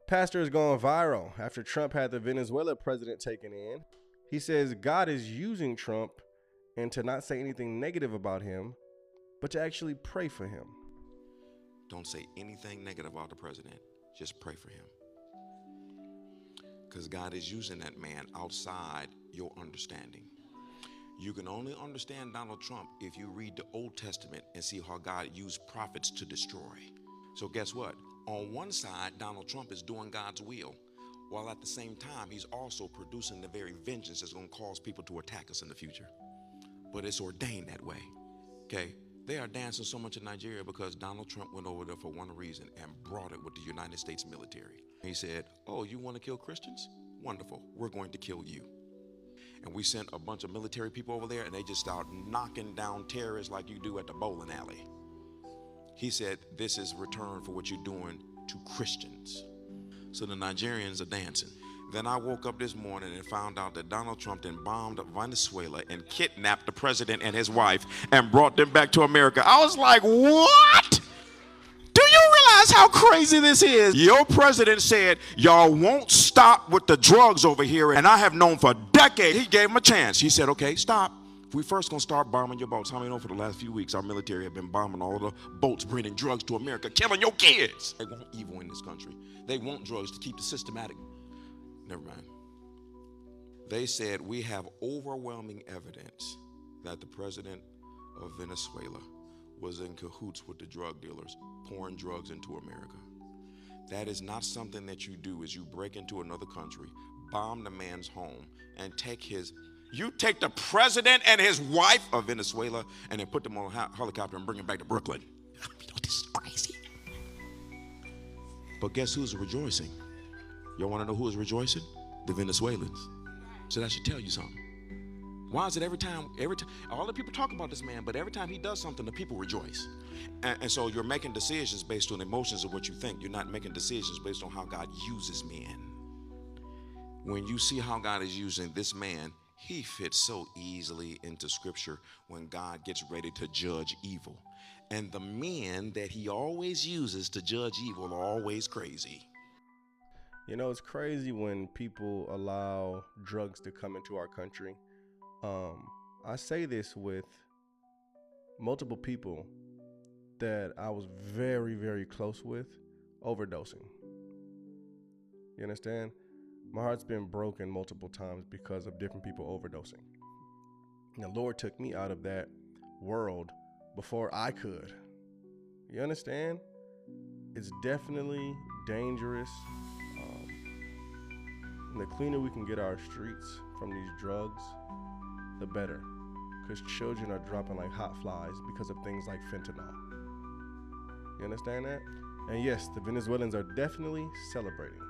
Pastor is going viral after Trump had the Venezuela president taken in. He says God is using Trump and to not say anything negative about him, but to actually pray for him. Don't say anything negative about the president. Just pray for him. Because God is using that man outside your understanding. You can only understand Donald Trump if you read the Old Testament and see how God used prophets to destroy. So guess what? On one side, Donald Trump is doing God's will, while at the same time, he's also producing the very vengeance that's going to cause people to attack us in the future. But it's ordained that way, okay? They are dancing so much in Nigeria because Donald Trump went over there for one reason and brought it with the United States military. He said, oh, you want to kill Christians? Wonderful. We're going to kill you. And we sent a bunch of military people over there, and they just started knocking down terrorists like you do at the bowling alley. He said, this is return for what you're doing to Christians. So the Nigerians are dancing. Then I woke up this morning and found out that Donald Trump then bombed Venezuela and kidnapped the president and his wife and brought them back to America. I was like, what? Do you realize how crazy this is? Your president said, y'all won't stop with the drugs over here. And I have known for decades, he gave him a chance. He said, okay, stop. We first gonna start bombing your boats. How many know for the last few weeks, our military have been bombing all the boats bringing drugs to America, killing your kids. They want evil in this country. They want drugs to keep the systematic. Never mind. They said we have overwhelming evidence that the president of Venezuela was in cahoots with the drug dealers, pouring drugs into America. That is not something that you do, is you break into another country, bomb the man's home, and you take the president and his wife of Venezuela and then put them on a helicopter and bring them back to Brooklyn. This is crazy. But guess who's rejoicing? Y'all want to know who is rejoicing? The Venezuelans. So that should tell you something. Why is it every time, all the people talk about this man, but every time he does something, the people rejoice. And so you're making decisions based on emotions of what you think. You're not making decisions based on how God uses men. When you see how God is using this man, he fits so easily into scripture when God gets ready to judge evil. And the men that he always uses to judge evil are always crazy. You know, it's crazy when people allow drugs to come into our country. I say this with multiple people that I was very, very close with overdosing. You understand? My heart's been broken multiple times because of different people overdosing. The Lord took me out of that world before I could. You understand? It's definitely dangerous. And the cleaner we can get our streets from these drugs, the better. Because children are dropping like hot flies because of things like fentanyl. You understand that? And yes, the Venezuelans are definitely celebrating.